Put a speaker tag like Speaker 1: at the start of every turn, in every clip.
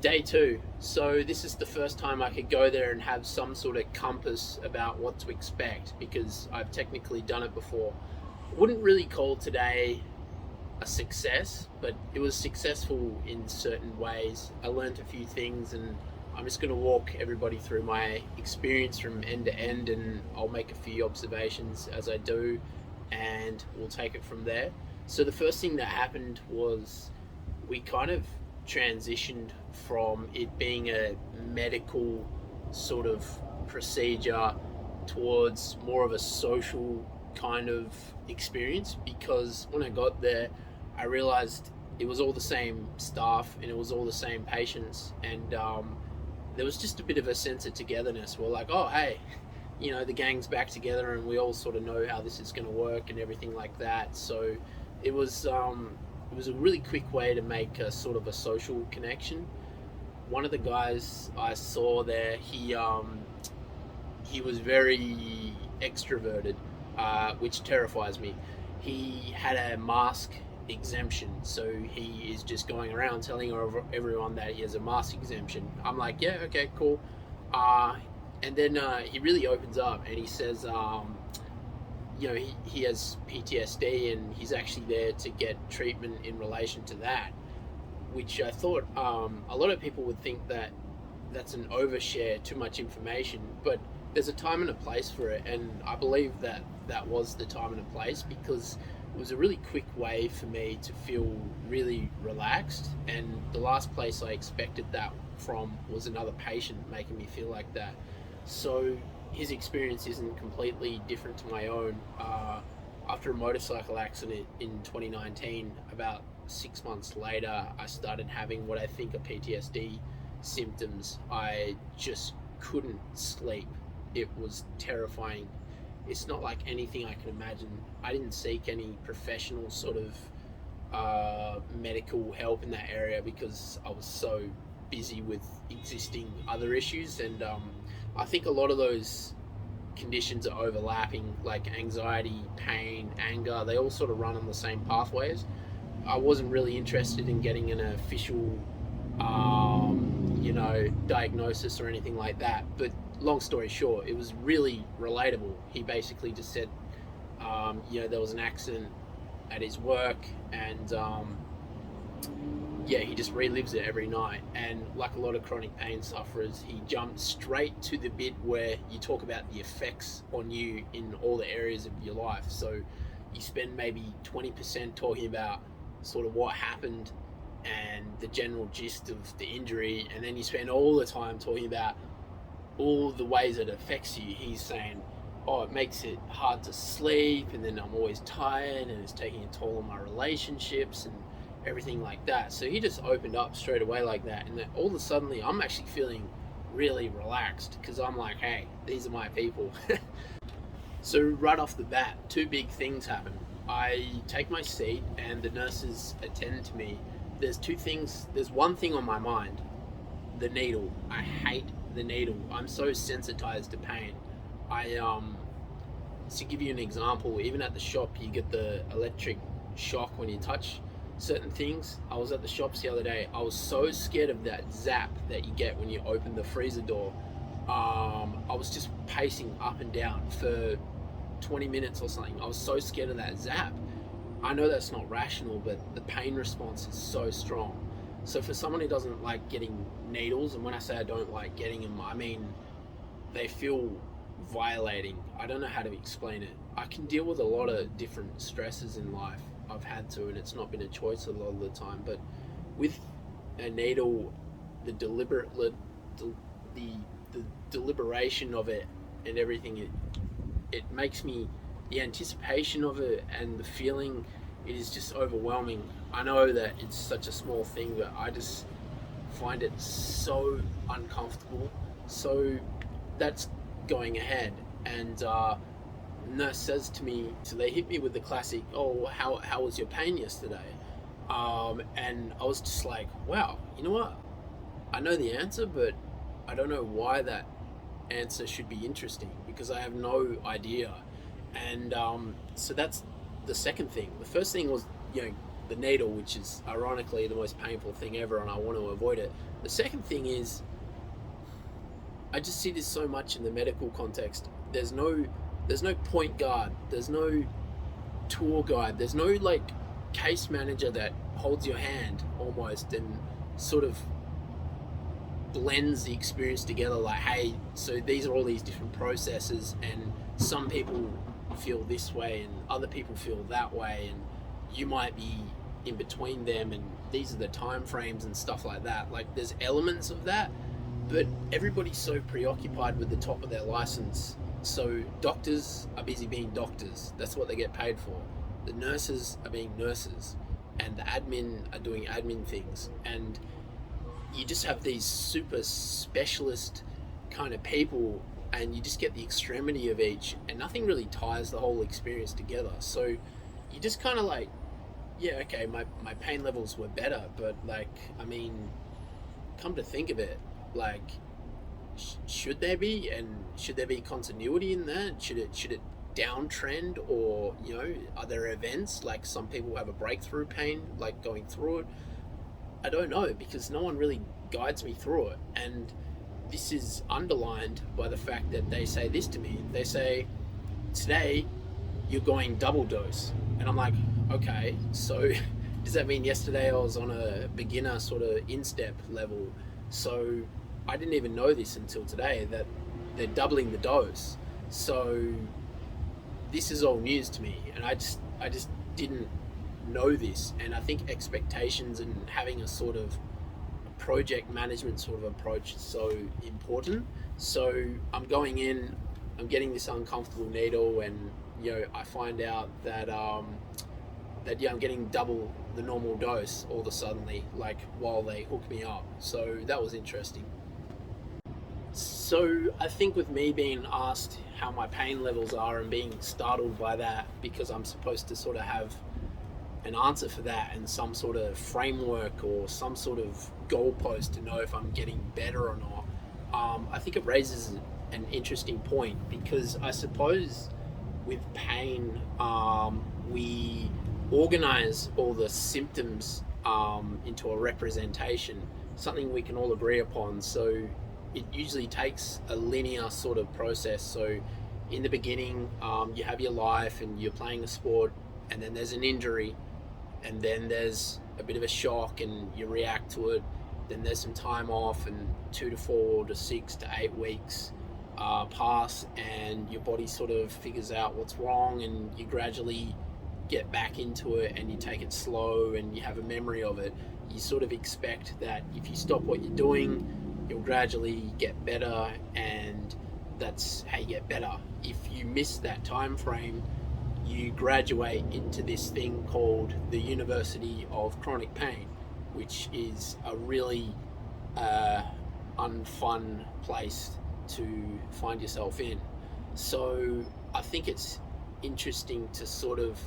Speaker 1: Day two. So this is the first time I could go there and have some sort of compass about what to expect because I've technically done it before. I wouldn't really call today a success, but it was successful in certain ways. I learned a few things, and I'm just going to walk everybody through my experience from end to end, and I'll make a few observations as I do, and we'll take it from there. So the first thing that happened was we kind of transitioned from it being a medical sort of procedure towards more of a social kind of experience, because when I got there I realized it was all the same staff and it was all the same patients, and there was just a bit of a sense of togetherness. We're like, oh hey, the gang's back together and we all sort of know how this is going to work and everything like that. So it was a really quick way to make a sort of a social connection. One of the guys I saw there, he was very extroverted, which terrifies me. He had a mask exemption, so he is just going around telling everyone that he has a mask exemption. I'm like, yeah, okay, cool. And then he really opens up and he says, he has PTSD and he's actually there to get treatment in relation to that, which I thought a lot of people would think that that's an overshare, too much information, but there's a time and a place for it, and I believe that that was the time and a place, because it was a really quick way for me to feel really relaxed, and the last place I expected that from was another patient making me feel like that. So his experience isn't completely different to my own. After a motorcycle accident in 2019, about 6 months later, I started having what I think are PTSD symptoms. I just couldn't sleep. It was terrifying. It's not like anything I can imagine. I didn't seek any professional sort of medical help in that area because I was so busy with existing other issues, and I think a lot of those conditions are overlapping, like anxiety, pain, anger. They all sort of run on the same pathways. I wasn't really interested in getting an official, diagnosis or anything like that. But long story short, it was really relatable. He basically just said, there was an accident at his work, and he just relives it every night. And like a lot of chronic pain sufferers, he jumped straight to the bit where you talk about the effects on you in all the areas of your life. So you spend maybe 20% talking about sort of what happened and the general gist of the injury, and then you spend all the time talking about all the ways it affects you. He's saying, oh, it makes it hard to sleep, and then I'm always tired, and it's taking a toll on my relationships and everything like that. So he just opened up straight away like that, and then all of a sudden I'm actually feeling really relaxed, because I'm like, hey, these are my people. So right off the bat, two big things happen. I take my seat and the nurses attend to me. There's one thing on my mind: the needle. I hate the needle. I'm so sensitized to pain. To give you an example, even at the shop you get the electric shock when you touch certain things. I was at the shops the other day. I was so scared of that zap that you get when you open the freezer door. I was just pacing up and down for 20 minutes or something. I was so scared of that zap. I know that's not rational, but the pain response is so strong. So for someone who doesn't like getting needles, and when I say I don't like getting them, I mean they feel violating. I don't know how to explain it. I can deal with a lot of different stresses in life. I've had to, and it's not been a choice a lot of the time. But with a needle, the deliberation of it and everything, it makes me, the anticipation of it and the feeling, it is just overwhelming. I know that it's such a small thing, but I just find it so uncomfortable. So that's going ahead, and nurse says to me, so they hit me with the classic, oh, how was your pain yesterday? And I was just like, wow, you know what? I know the answer, but I don't know why that answer should be interesting, because I have no idea. And so that's the second thing. The first thing was, the needle, which is ironically the most painful thing ever, and I want to avoid it. The second thing is, I just see this so much in the medical context. There's no point guard, there's no tour guide, there's no like case manager that holds your hand almost and sort of blends the experience together, like, hey, so these are all these different processes, and some people feel this way and other people feel that way, and you might be in between them, and these are the time frames and stuff like that. Like, there's elements of that, but everybody's so preoccupied with the top of their license. So doctors are busy being doctors, that's what they get paid for. The nurses are being nurses, and the admin are doing admin things, and you just have these super specialist kind of people, and you just get the extremity of each, and nothing really ties the whole experience together. So you just kind of like, yeah, okay, my pain levels were better, but like, I mean, come to think of it, like, should there be, and should there be continuity in that? Should it downtrend, or, you know, are there events like some people have a breakthrough pain like going through it? I don't know, because no one really guides me through it. And this is underlined by the fact that they say this to me. They say, today you're going double dose. And I'm like, okay, so does that mean yesterday I was on a beginner sort of instep level? So I didn't even know this until today, that they're doubling the dose. So this is all news to me, and I just didn't know this. And I think expectations and having a sort of project management sort of approach is so important. So I'm going in, I'm getting this uncomfortable needle, and, you know, I find out that yeah, I'm getting double the normal dose all of a suddenly, like, while they hook me up. So that was interesting. So I think with me being asked how my pain levels are and being startled by that, because I'm supposed to sort of have an answer for that and some sort of framework or some sort of goalpost to know if I'm getting better or not, I think it raises an interesting point, because I suppose with pain, we organize all the symptoms into a representation, something we can all agree upon. So it usually takes a linear sort of process. So in the beginning, you have your life and you're playing a sport, and then there's an injury, and then there's a bit of a shock and you react to it. Then there's some time off, and 2 to 4 to 6 to 8 weeks pass, and your body sort of figures out what's wrong, and you gradually get back into it, and you take it slow, and you have a memory of it. You sort of expect that if you stop what you're doing, you'll gradually get better, and that's how you get better. If you miss that time frame, you graduate into this thing called the University of Chronic Pain, which is a really unfun place to find yourself in. So I think it's interesting to sort of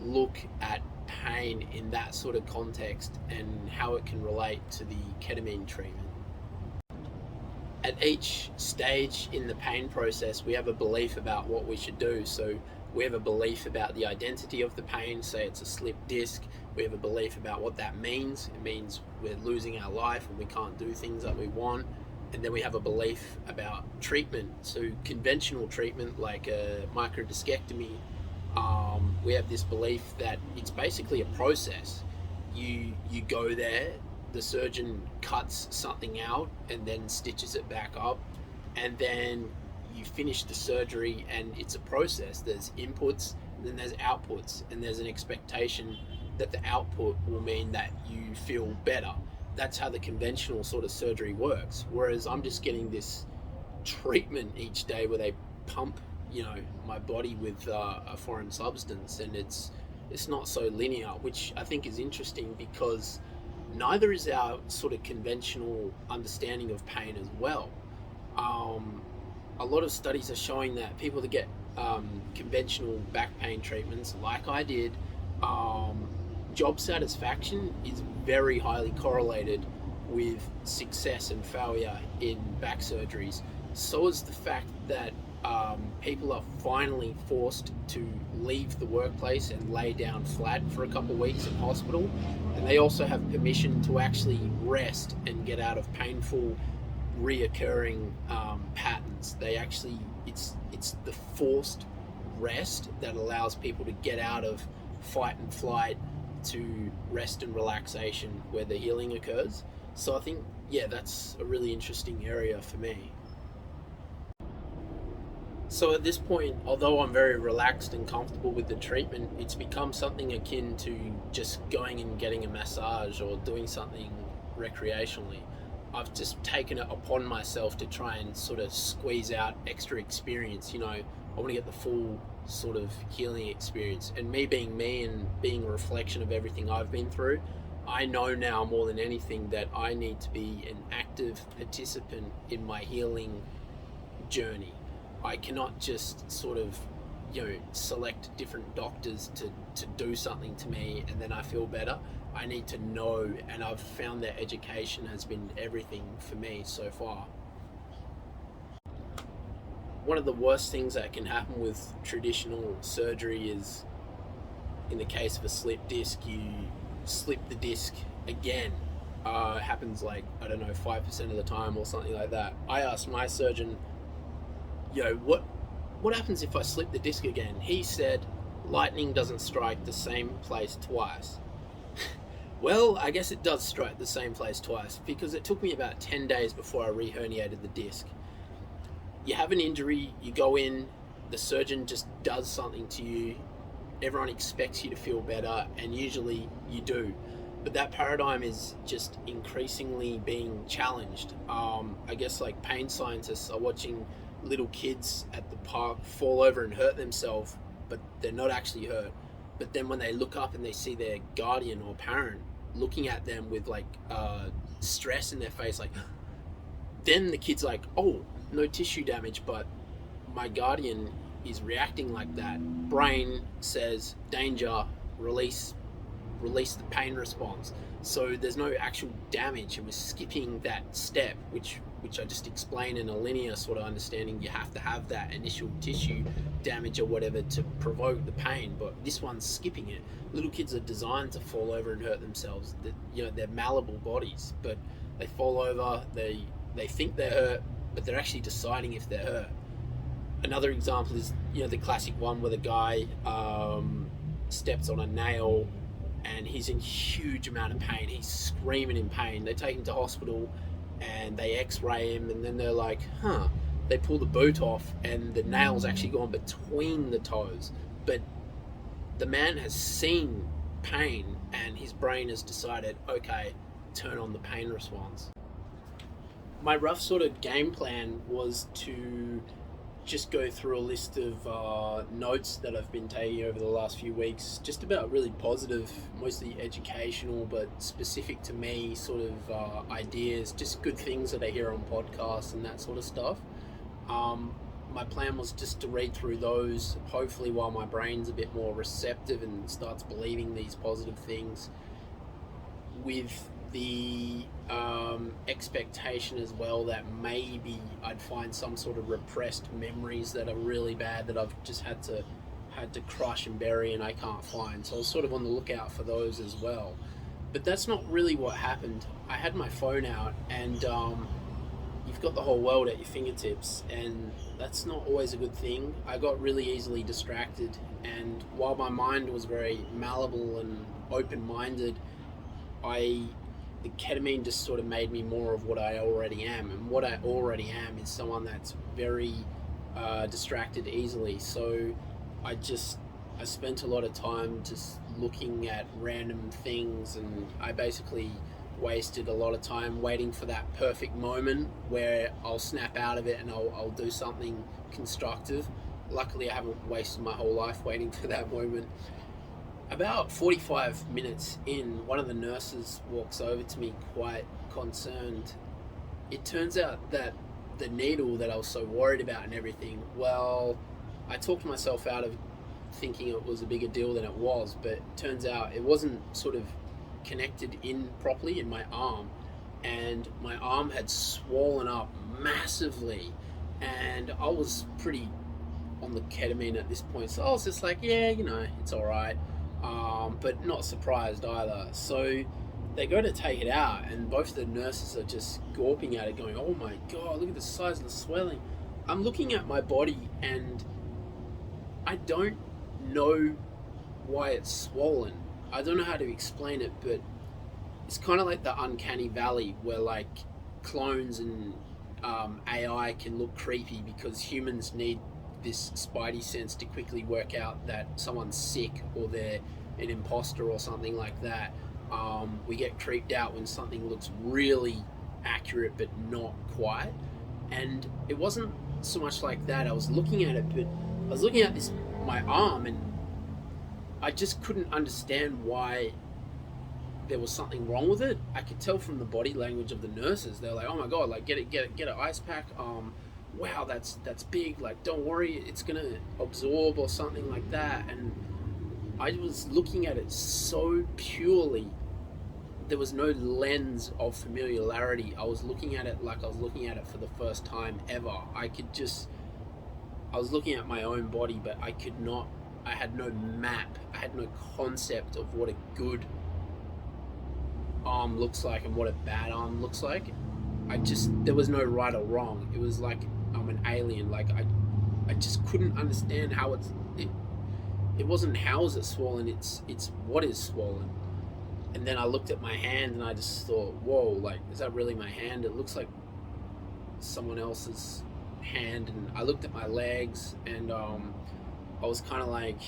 Speaker 1: look at pain in that sort of context and how it can relate to the ketamine treatment. At each stage in the pain process, we have a belief about what we should do. So we have a belief about the identity of the pain. Say it's a slipped disc, we have a belief about what that means. It means we're losing our life and we can't do things that we want. And then we have a belief about treatment. So conventional treatment, like a microdiscectomy, we have this belief that it's basically a process. You go there, the surgeon cuts something out and then stitches it back up, and then you finish the surgery, and it's a process. There's inputs, and then there's outputs, and there's an expectation that the output will mean that you feel better. That's how the conventional sort of surgery works. Whereas I'm just getting this treatment each day where they pump, you know, my body with a foreign substance, and it's not so linear, which I think is interesting, because neither is our sort of conventional understanding of pain as well. A lot of studies are showing that people that get conventional back pain treatments, like I did, job satisfaction is very highly correlated with success and failure in back surgeries. So is the fact that people are finally forced to leave the workplace and lay down flat for a couple of weeks in hospital, and they also have permission to actually rest and get out of painful reoccurring patterns. They actually, it's the forced rest that allows people to get out of fight and flight to rest and relaxation where the healing occurs. So I think, yeah, that's a really interesting area for me. So at this point, although I'm very relaxed and comfortable with the treatment, it's become something akin to just going and getting a massage or doing something recreationally. I've just taken it upon myself to try and sort of squeeze out extra experience. I want to get the full sort of healing experience. And me and being a reflection of everything I've been through, I know now more than anything that I need to be an active participant in my healing journey. I cannot just sort of, select different doctors to do something to me and then I feel better. I need to know, and I've found that education has been everything for me so far. One of the worst things that can happen with traditional surgery is, in the case of a slip disc, you slip the disc again. It happens like, I don't know, 5% of the time or something like that. I asked my surgeon, what happens if I slip the disc again? He said, lightning doesn't strike the same place twice. Well, I guess it does strike the same place twice, because it took me about 10 days before I re-herniated the disc. You have an injury, you go in, the surgeon just does something to you, everyone expects you to feel better, and usually you do. But that paradigm is just increasingly being challenged. I guess like pain scientists are watching little kids at the park fall over and hurt themselves, but they're not actually hurt. But then when they look up and they see their guardian or parent looking at them with like stress in their face, like, then the kid's like, oh, no tissue damage, but my guardian is reacting like that. Brain says danger, release the pain response. So there's no actual damage, and we're skipping that step, which I just explained in a linear sort of understanding. You have to have that initial tissue damage or whatever to provoke the pain, but this one's skipping it. Little kids are designed to fall over and hurt themselves. They're malleable bodies, but they fall over, they think they're hurt, but they're actually deciding if they're hurt. Another example is, the classic one where the guy steps on a nail and he's in huge amount of pain. He's screaming in pain. They take him to hospital and they x-ray him, and then they're like, they pull the boot off and the nail's actually gone between the toes. But the man has seen pain and his brain has decided, okay, turn on the pain response. My rough sort of game plan was to just go through a list of notes that I've been taking over the last few weeks, just about really positive, mostly educational, but specific to me sort of ideas, just good things that I hear on podcasts and that sort of stuff. My plan was just to read through those, hopefully while my brain's a bit more receptive and starts believing these positive things, with the expectation as well that maybe I'd find some sort of repressed memories that are really bad that I've just had to crush and bury and I can't find. So I was sort of on the lookout for those as well. But that's not really what happened. I had my phone out, and you've got the whole world at your fingertips, and that's not always a good thing. I got really easily distracted, and while my mind was very malleable and open-minded, the ketamine just sort of made me more of what I already am, and what I already am is someone that's very distracted easily. So I spent a lot of time just looking at random things, and I basically wasted a lot of time waiting for that perfect moment where I'll snap out of it and I'll do something constructive. Luckily, I haven't wasted my whole life waiting for that moment. About 45 minutes in, one of the nurses walks over to me quite concerned. It turns out that the needle that I was so worried about and everything, well, I talked myself out of thinking it was a bigger deal than it was, but it turns out it wasn't sort of connected in properly in my arm, and my arm had swollen up massively, and I was pretty on the ketamine at this point, so I was just like, yeah, it's all right, but not surprised either. So they go to take it out, and both the nurses are just gawping at it, going, "Oh my god, look at the size of the swelling." I'm looking at my body, and I don't know why it's swollen. I don't know how to explain it, but it's kind of like the uncanny valley where like clones and AI can look creepy because humans need this spidey sense to quickly work out that someone's sick or they're an imposter or something like that. We get creeped out when something looks really accurate but not quite. And it wasn't so much like that. I was looking at it, but I was looking at my arm, and I just couldn't understand why there was something wrong with it. I could tell from the body language of the nurses. They're like, "Oh my god, like get an ice pack. Wow, that's big. Like, don't worry, it's gonna absorb or something like that." And I was looking at it so purely. There was no lens of familiarity. I was looking at it like I was looking at it for the first time ever. I was looking at my own body, but I could not. I had no map. I had no concept of what a good arm looks like and what a bad arm looks like. There was no right or wrong. It was like I'm an alien. Like I just couldn't understand how it wasn't how is it swollen. It's what is swollen. And then I looked at my hand and I just thought, whoa, like, is that really my hand? It looks like someone else's hand. And I looked at my legs, and I was kind of like,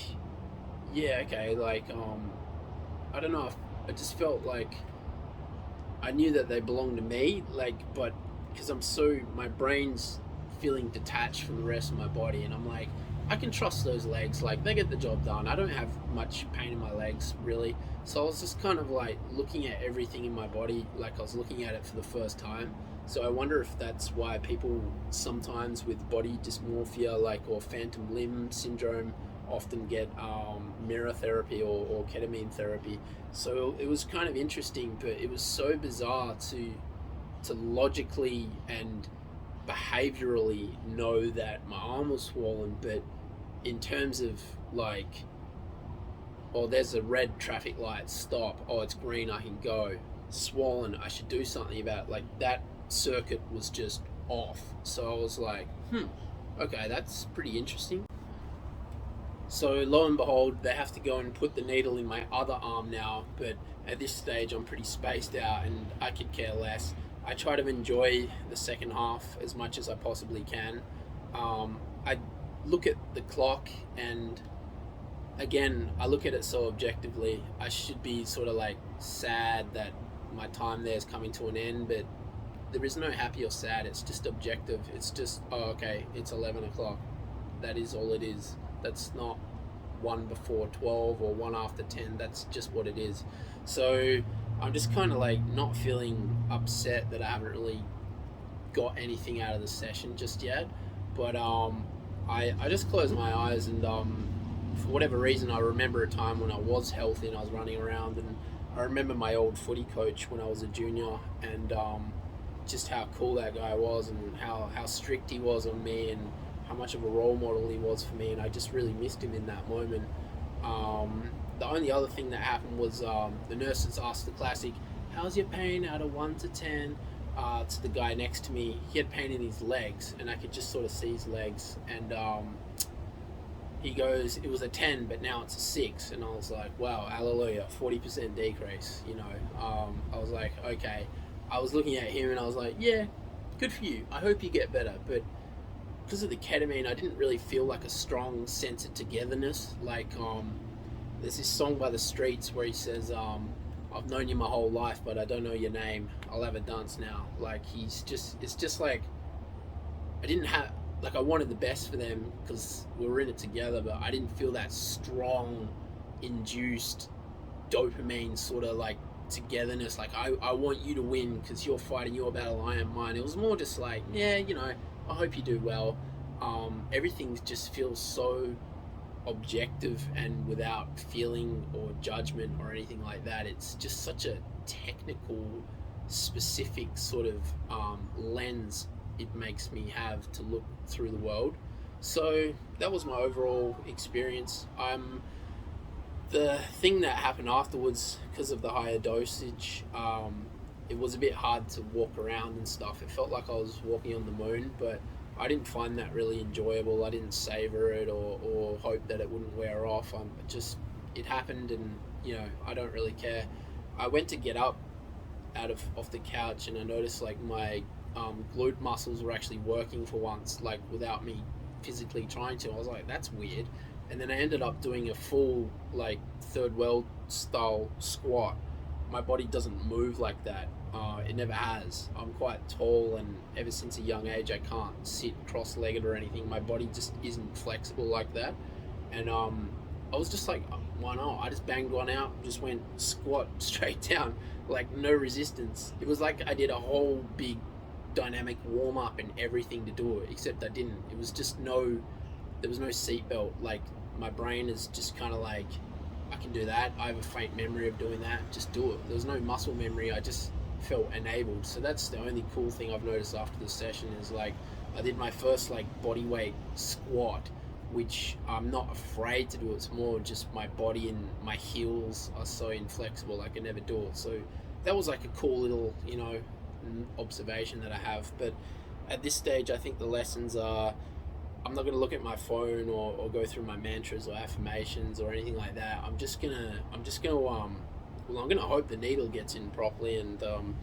Speaker 1: yeah, okay, like I don't know, I just felt like I knew that they belonged to me, like, but because my brain's feeling detached from the rest of my body, and I'm like, I can trust those legs, like, they get the job done. I don't have much pain in my legs, really. So I was just kind of like looking at everything in my body like I was looking at it for the first time. So I wonder if that's why people sometimes with body dysmorphia, like, or phantom limb syndrome, often get mirror therapy or ketamine therapy. So it was kind of interesting, but it was so bizarre to logically and behaviorally know that my arm was swollen, but in terms of like, oh, there's a red traffic light, stop, oh, it's green, I can go, swollen, I should do something about it. Like, that circuit was just off. So I was like, okay, that's pretty interesting. So lo and behold, they have to go and put the needle in my other arm now, but at this stage I'm pretty spaced out and I could care less. I try to enjoy the second half as much as I possibly can. I look at the clock, and again, I look at it so objectively. I should be sort of like sad that my time there is coming to an end, but there is no happy or sad. It's just objective. It's just, oh, okay, it's 11 o'clock. That is all it is. That's not 1 before 12 or 1 after 10. That's just what it is. So I'm just kind of like not feeling upset that I haven't really got anything out of the session just yet. But I just close my eyes, and for whatever reason, I remember a time when I was healthy and I was running around, and I remember my old footy coach when I was a junior, and just how cool that guy was, and how strict he was on me, and how much of a role model he was for me, and I just really missed him in that moment. The only other thing that happened was the nurses asked the classic, how's your pain out of 1 to 10? To the guy next to me. He had pain in his legs, and I could just sort of see his legs, and he goes, it was a 10, but now it's a 6, and I was like, wow, hallelujah, 40% decrease, I was like, okay. I was looking at him and I was like, yeah, good for you, I hope you get better. But because of the ketamine, I didn't really feel like a strong sense of togetherness. Like, there's this song by The Streets where he says, I've known you my whole life, but I don't know your name. I'll have a dance now. Like, it's just like, I didn't have, like, I wanted the best for them because we were in it together, but I didn't feel that strong, induced dopamine sort of like togetherness. Like, I want you to win because you're fighting your battle, I am mine. It was more just like, yeah, I hope you do well. Everything just feels so objective and without feeling or judgment or anything like that. It's just such a technical, specific sort of lens it makes me have to look through the world. So that was my overall experience. The thing that happened afterwards, because of the higher dosage, it was a bit hard to walk around and stuff. It felt like I was walking on the moon, but I didn't find that really enjoyable. I didn't savor it or hope that it wouldn't wear off. It happened, and I don't really care. I went to get up out of off the couch, and I noticed like my glute muscles were actually working for once, like without me physically trying to. I was like, that's weird. And then I ended up doing a full like third world style squat. My body doesn't move like that. It never has. I'm quite tall, and ever since a young age, I can't sit cross-legged or anything. My body just isn't flexible like that. And I was just like, why not? I just banged one out, just went squat straight down, like no resistance. It was like I did a whole big dynamic warm up and everything to do it, except I didn't. It was just there was no seatbelt. Like my brain is just kind of like, I can do that. I have a faint memory of doing that. Just do it. There was no muscle memory. I just felt enabled. So that's the only cool thing I've noticed after the session is like I did my first like body weight squat, which I'm not afraid to do. It's more just my body and my heels are so inflexible I can never do it. So that was like a cool little observation that I have. But at this stage, I think the lessons are, I'm not going to look at my phone or go through my mantras or affirmations or anything like that. I'm going to hope the needle gets in properly, and I'm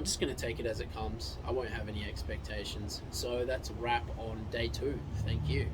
Speaker 1: just going to take it as it comes. I won't have any expectations. So that's a wrap on day 2. Thank you.